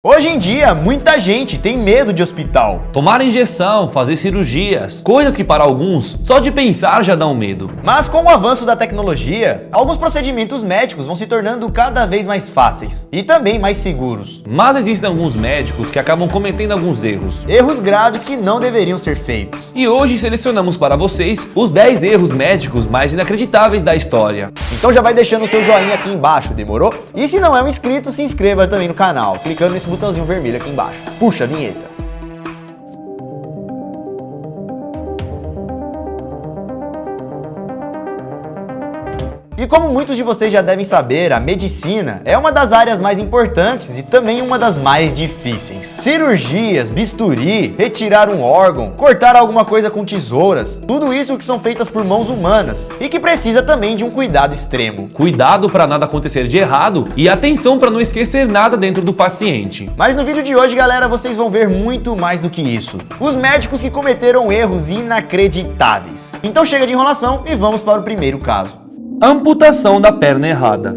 Hoje em dia, muita gente tem medo de hospital. Tomar injeção, fazer cirurgias, coisas que para alguns, só de pensar já dão medo. Mas com o avanço da tecnologia, alguns procedimentos médicos vão se tornando cada vez mais fáceis e também mais seguros. Mas existem alguns médicos que acabam cometendo alguns erros. Erros graves que não deveriam ser feitos. E hoje selecionamos para vocês os 10 erros médicos mais inacreditáveis da história. Então já vai deixando o seu joinha aqui embaixo, demorou? E se não é um inscrito, se inscreva também no canal, clicando nesse botãozinho vermelho aqui embaixo. Puxa a vinheta. E como muitos de vocês já devem saber, a medicina é uma das áreas mais importantes e também uma das mais difíceis. Cirurgias, bisturi, retirar um órgão, cortar alguma coisa com tesouras, tudo isso que são feitas por mãos humanas e que precisa também de um cuidado extremo. Cuidado para nada acontecer de errado e atenção para não esquecer nada dentro do paciente. Mas no vídeo de hoje, galera, vocês vão ver muito mais do que isso. Os médicos que cometeram erros inacreditáveis. Então chega de enrolação e vamos para o primeiro caso. Amputação da perna errada.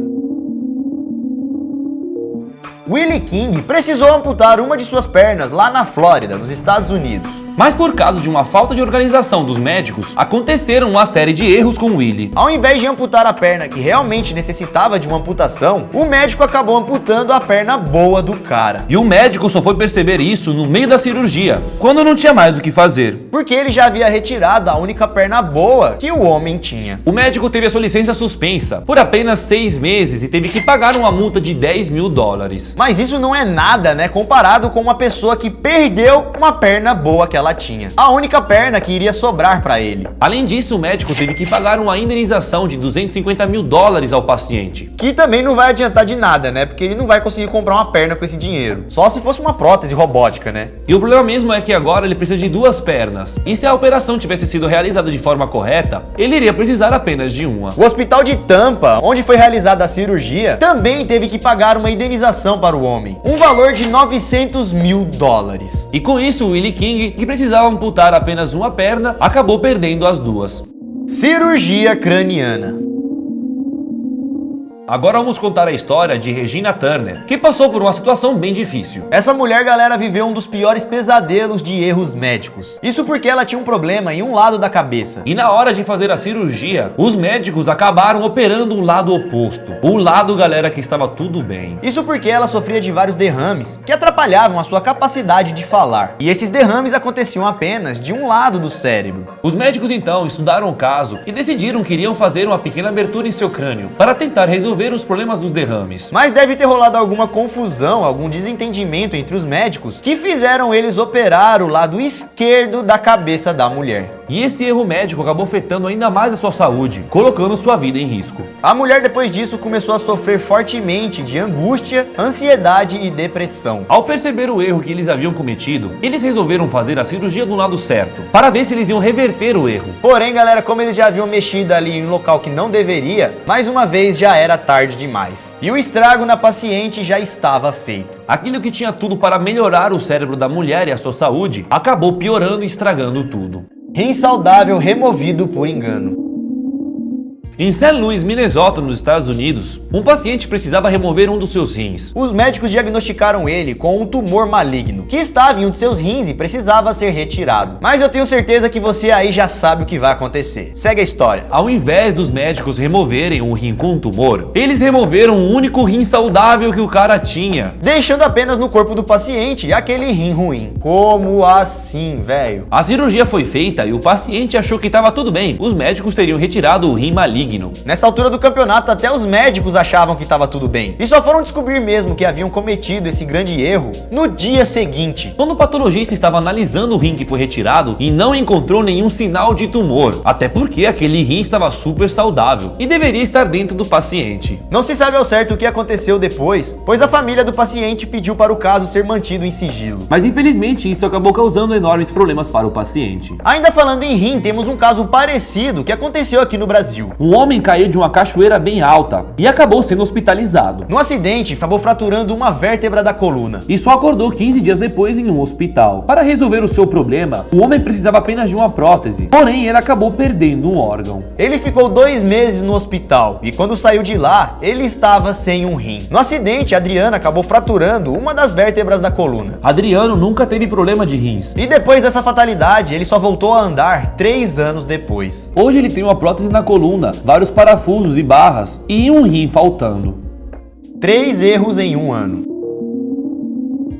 Willie King precisou amputar uma de suas pernas lá na Flórida, nos Estados Unidos. Mas por causa de uma falta de organização dos médicos, aconteceram uma série de erros com Willie. Ao invés de amputar a perna que realmente necessitava de uma amputação, o médico acabou amputando a perna boa do cara. E o médico só foi perceber isso no meio da cirurgia, quando não tinha mais o que fazer. Porque ele já havia retirado a única perna boa que o homem tinha. O médico teve a sua licença suspensa por apenas 6 meses e teve que pagar uma multa de $10.000. Mas isso não é nada, né, comparado com uma pessoa que perdeu uma perna boa que ela tinha. A única perna que iria sobrar para ele. Além disso, o médico teve que pagar uma indenização de $250.000 ao paciente. Que também não vai adiantar de nada, né, porque ele não vai conseguir comprar uma perna com esse dinheiro. Só se fosse uma prótese robótica, né? E o problema mesmo é que agora ele precisa de 2 pernas. E se a operação tivesse sido realizada de forma correta, ele iria precisar apenas de uma. O hospital de Tampa, onde foi realizada a cirurgia, também teve que pagar uma indenização para o homem, um valor de $900.000. E com isso, Willie King, que precisava amputar apenas uma perna, acabou perdendo as 2. Cirurgia craniana. Agora vamos contar a história de Regina Turner, que passou por uma situação bem difícil. Essa mulher, galera, viveu um dos piores pesadelos de erros médicos. Isso porque ela tinha um problema em um lado da cabeça. E na hora de fazer a cirurgia, os médicos acabaram operando o lado oposto. O lado, galera, que estava tudo bem. Isso porque ela sofria de vários derrames que atrapalhavam a sua capacidade de falar. E esses derrames aconteciam apenas de um lado do cérebro. Os médicos então estudaram o caso e decidiram que iriam fazer uma pequena abertura em seu crânio para tentar resolver os problemas dos derrames. Mas deve ter rolado alguma confusão, algum desentendimento entre os médicos que fizeram eles operar o lado esquerdo da cabeça da mulher. E esse erro médico acabou afetando ainda mais a sua saúde, colocando sua vida em risco. A mulher depois disso começou a sofrer fortemente de angústia, ansiedade e depressão. Ao perceber o erro que eles haviam cometido, eles resolveram fazer a cirurgia do lado certo, para ver se eles iam reverter o erro. Porém, galera, como eles já haviam mexido ali em um local que não deveria, mais uma vez já era tarde demais. E o estrago na paciente já estava feito. Aquilo que tinha tudo para melhorar o cérebro da mulher e a sua saúde, acabou piorando e estragando tudo. Rim saudável removido por engano. Em St. Louis, Minnesota, nos Estados Unidos, um paciente precisava remover um dos seus rins. Os médicos diagnosticaram ele com um tumor maligno, que estava em um de seus rins e precisava ser retirado. Mas eu tenho certeza que você aí já sabe o que vai acontecer. Segue a história. Ao invés dos médicos removerem um rim com tumor, eles removeram o único rim saudável que o cara tinha, deixando apenas no corpo do paciente aquele rim ruim. Como assim, velho? A cirurgia foi feita e o paciente achou que estava tudo bem. Os médicos teriam retirado o rim maligno. Nessa altura do campeonato, até os médicos achavam que estava tudo bem. E só foram descobrir mesmo que haviam cometido esse grande erro no dia seguinte. Quando o patologista estava analisando o rim que foi retirado e não encontrou nenhum sinal de tumor. Até porque aquele rim estava super saudável e deveria estar dentro do paciente. Não se sabe ao certo o que aconteceu depois, pois a família do paciente pediu para o caso ser mantido em sigilo. Mas infelizmente isso acabou causando enormes problemas para o paciente. Ainda falando em rim, temos um caso parecido que aconteceu aqui no Brasil. Um homem caiu de uma cachoeira bem alta e acabou sendo hospitalizado. No acidente, acabou fraturando uma vértebra da coluna. E só acordou 15 dias depois em um hospital. Para resolver o seu problema, o homem precisava apenas de uma prótese, porém ele acabou perdendo um órgão. Ele ficou 2 meses no hospital e quando saiu de lá, ele estava sem um rim. No acidente, Adriano acabou fraturando uma das vértebras da coluna. Adriano nunca teve problema de rins. E depois dessa fatalidade, ele só voltou a andar 3 anos depois. Hoje ele tem uma prótese na coluna, vários parafusos e barras e um rim faltando. 3 erros em 1 ano.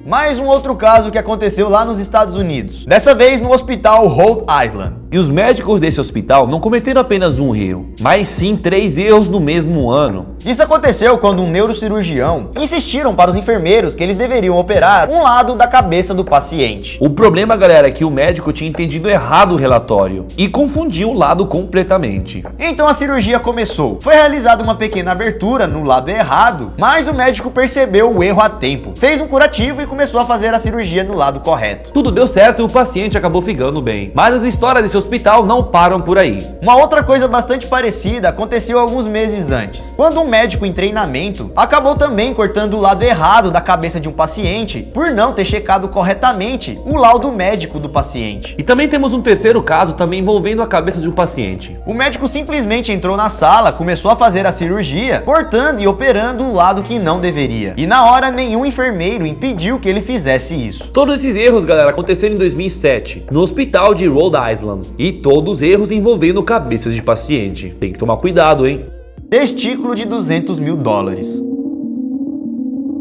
Mais um outro caso que aconteceu lá nos Estados Unidos. Dessa vez no hospital Rhode Island. E os médicos desse hospital não cometeram apenas um erro, mas sim 3 erros no mesmo ano. Isso aconteceu quando um neurocirurgião insistiram para os enfermeiros que eles deveriam operar um lado da cabeça do paciente. O problema, galera, é que o médico tinha entendido errado o relatório e confundiu o lado completamente. Então a cirurgia começou. Foi realizada uma pequena abertura no lado errado, mas o médico percebeu o erro a tempo. Fez um curativo e começou a fazer a cirurgia no lado correto. Tudo deu certo e o paciente acabou ficando bem. Mas as histórias desse hospital não param por aí. Uma outra coisa bastante parecida aconteceu alguns meses antes, quando um médico em treinamento acabou também cortando o lado errado da cabeça de um paciente por não ter checado corretamente o laudo médico do paciente. E também temos um terceiro caso também envolvendo a cabeça de um paciente. O médico simplesmente entrou na sala, começou a fazer a cirurgia, cortando e operando o lado que não deveria. E na hora nenhum enfermeiro impediu que ele fizesse isso. Todos esses erros, galera, aconteceram em 2007, no hospital de Rhode Island. E todos os erros envolvendo cabeças de paciente. Tem que tomar cuidado, hein? Testículo de $200 mil.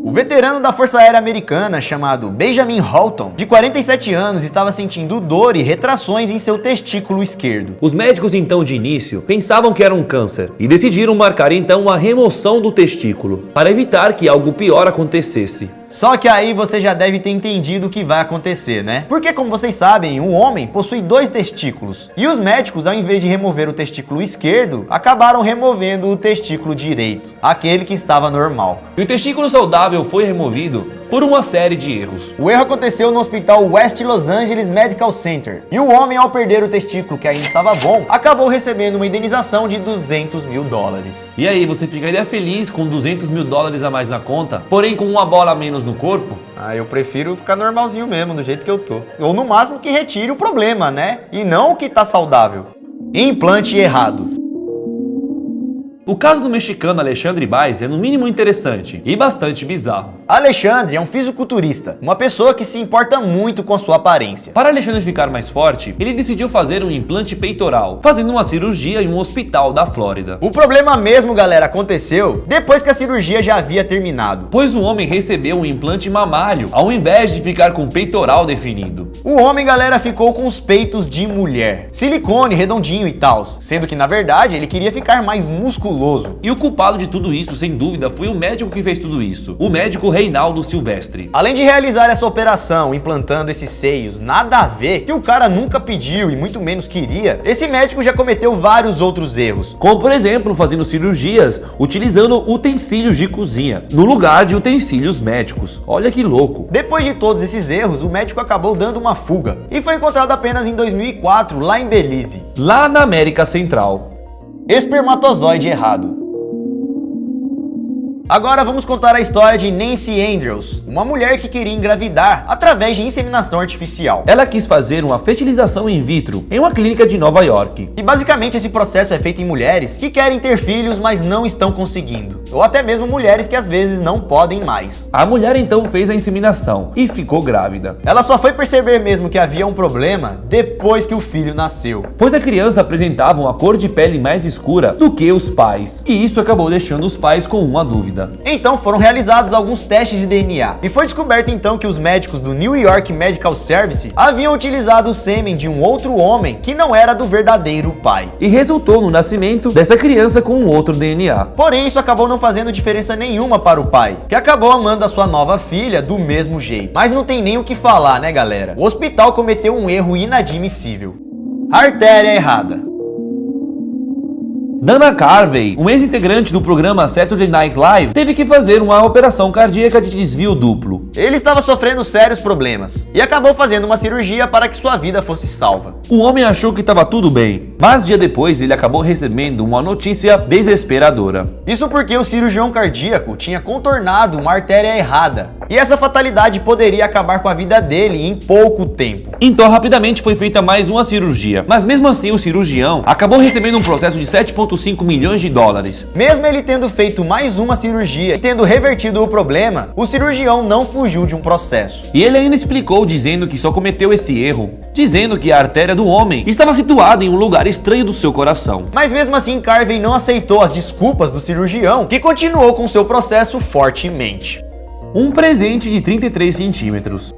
O veterano da Força Aérea Americana, chamado Benjamin Halton, de 47 anos, estava sentindo dor e retrações em seu testículo esquerdo. Os médicos, então, de início, pensavam que era um câncer e decidiram marcar, então, a remoção do testículo, para evitar que algo pior acontecesse. Só que aí você já deve ter entendido o que vai acontecer, né? Porque, como vocês sabem, um homem possui 2 testículos. E os médicos, ao invés de remover o testículo esquerdo, acabaram removendo o testículo direito, aquele que estava normal. E o testículo saudável foi removido por uma série de erros. O erro aconteceu no hospital West Los Angeles Medical Center. E o homem, ao perder o testículo que ainda estava bom, acabou recebendo uma indenização de $200 mil. E aí, você ficaria feliz com $200 mil a mais na conta, porém com uma bola a menos no corpo? Ah, eu prefiro ficar normalzinho mesmo, do jeito que eu tô. Ou no máximo que retire o problema, né? E não o que tá saudável. Implante errado. O caso do mexicano Alexandre Baez é no mínimo interessante e bastante bizarro. Alexandre é um fisiculturista, uma pessoa que se importa muito com a sua aparência. Para Alexandre ficar mais forte, ele decidiu fazer um implante peitoral, fazendo uma cirurgia em um hospital da Flórida. O problema mesmo, galera, aconteceu depois que a cirurgia já havia terminado. Pois o homem recebeu um implante mamário, ao invés de ficar com o peitoral definido. O homem, galera, ficou com os peitos de mulher, silicone, redondinho e tal, sendo que na verdade ele queria ficar mais musculoso. E o culpado de tudo isso, sem dúvida, foi o médico que fez tudo isso, o médico Reinaldo Silvestre. Além de realizar essa operação, implantando esses seios, nada a ver, que o cara nunca pediu e muito menos queria, esse médico já cometeu vários outros erros. Como, por exemplo, fazendo cirurgias utilizando utensílios de cozinha, no lugar de utensílios médicos. Olha que louco. Depois de todos esses erros, o médico acabou dando uma fuga e foi encontrado apenas em 2004, lá em Belize. Lá na América Central. Espermatozoide errado. Agora vamos contar a história de Nancy Andrews, uma mulher que queria engravidar através de inseminação artificial. Ela quis fazer uma fertilização in vitro em uma clínica de Nova York. E basicamente esse processo é feito em mulheres que querem ter filhos, mas não estão conseguindo. Ou até mesmo mulheres que às vezes não podem mais. A mulher então fez a inseminação e ficou grávida. Ela só foi perceber mesmo que havia um problema depois que o filho nasceu. Pois a criança apresentava uma cor de pele mais escura do que os pais. E isso acabou deixando os pais com uma dúvida. Então foram realizados alguns testes de DNA e foi descoberto então que os médicos do New York Medical Service haviam utilizado o sêmen de um outro homem que não era do verdadeiro pai. E resultou no nascimento dessa criança com um outro DNA. Porém, isso acabou não fazendo diferença nenhuma para o pai, que acabou amando a sua nova filha do mesmo jeito. Mas não tem nem o que falar, né, galera? O hospital cometeu um erro inadmissível. Artéria errada. Dana Carvey, um ex-integrante do programa Saturday Night Live, teve que fazer uma operação cardíaca de desvio duplo. Ele estava sofrendo sérios problemas e acabou fazendo uma cirurgia para que sua vida fosse salva. O homem achou que estava tudo bem, mas dia depois ele acabou recebendo uma notícia desesperadora. Isso porque o cirurgião cardíaco tinha contornado uma artéria errada, e essa fatalidade poderia acabar com a vida dele em pouco tempo. Então rapidamente foi feita mais uma cirurgia, mas mesmo assim o cirurgião acabou recebendo um processo de 7,5 milhões de dólares. Mesmo ele tendo feito mais uma cirurgia e tendo revertido o problema, o cirurgião não fugiu de um processo. E ele ainda explicou dizendo que só cometeu esse erro, dizendo que a artéria do homem estava situada em um lugar estranho do seu coração. Mas mesmo assim, Carvey não aceitou as desculpas do cirurgião, que continuou com seu processo fortemente. Um presente de 33 centímetros.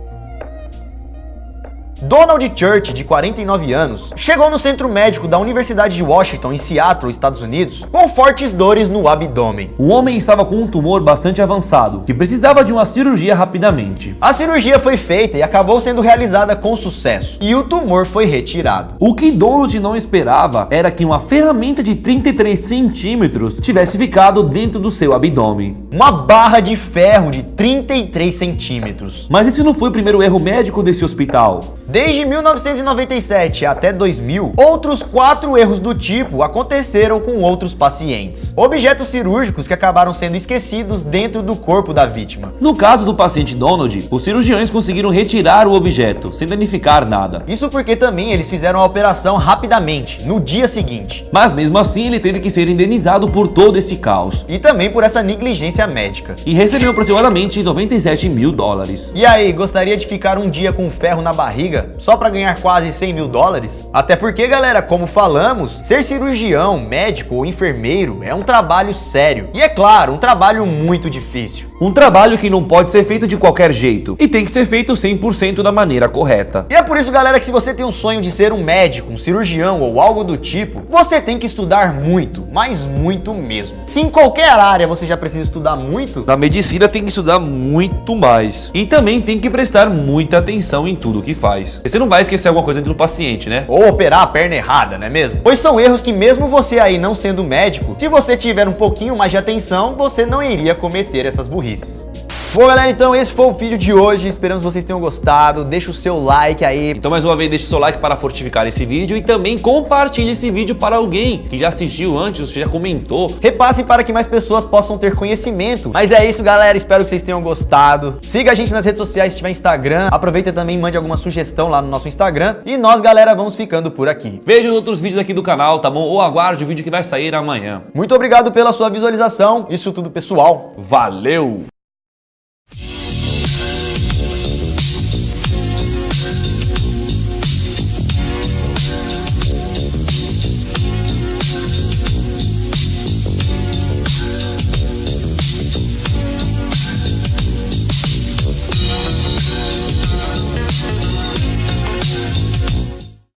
Donald Church, de 49 anos, chegou no centro médico da Universidade de Washington, em Seattle, Estados Unidos, com fortes dores no abdômen. O homem estava com um tumor bastante avançado, que precisava de uma cirurgia rapidamente. A cirurgia foi feita e acabou sendo realizada com sucesso, e o tumor foi retirado. O que Donald não esperava era que uma ferramenta de 33 centímetros tivesse ficado dentro do seu abdômen. Uma barra de ferro de 33 centímetros. Mas esse não foi o primeiro erro médico desse hospital. Desde 1997 até 2000, outros 4 erros do tipo aconteceram com outros pacientes. Objetos cirúrgicos que acabaram sendo esquecidos dentro do corpo da vítima. No caso do paciente Donald, os cirurgiões conseguiram retirar o objeto, sem danificar nada. Isso porque também eles fizeram a operação rapidamente, no dia seguinte. Mas mesmo assim ele teve que ser indenizado por todo esse caos. E também por essa negligência médica. E recebeu aproximadamente 97 mil dólares. E aí, gostaria de ficar um dia com ferro na barriga só para ganhar quase 100 mil dólares? Até porque, galera, como falamos, ser cirurgião, médico ou enfermeiro é um trabalho sério. E é claro, um trabalho muito difícil. Um trabalho que não pode ser feito de qualquer jeito e tem que ser feito 100% da maneira correta. E é por isso, galera, que se você tem um sonho de ser um médico, um cirurgião ou algo do tipo, você tem que estudar muito, mas muito mesmo. Se em qualquer área você já precisa estudar muito, Na medicina tem que estudar muito mais. E também tem que prestar muita atenção em tudo que faz. Você não vai esquecer alguma coisa dentro do paciente, né? ou operar a perna errada, não é mesmo? Pois são erros que mesmo você aí não sendo médico, se você tiver um pouquinho mais de atenção, você não iria cometer essas burrices. Bom, galera, então esse foi o vídeo de hoje, esperamos que vocês tenham gostado, deixa o seu like aí. Então mais uma vez deixe seu like para fortificar esse vídeo e também compartilhe esse vídeo para alguém que já assistiu antes, que já comentou. Repasse para que mais pessoas possam ter conhecimento. Mas é isso, galera, espero que vocês tenham gostado. Siga a gente nas redes sociais se tiver Instagram, aproveita também e mande alguma sugestão lá no nosso Instagram. E nós, galera, vamos ficando por aqui. Veja os outros vídeos aqui do canal, tá bom? Ou aguarde o vídeo que vai sair amanhã. Muito obrigado pela sua visualização, isso tudo, pessoal. Valeu!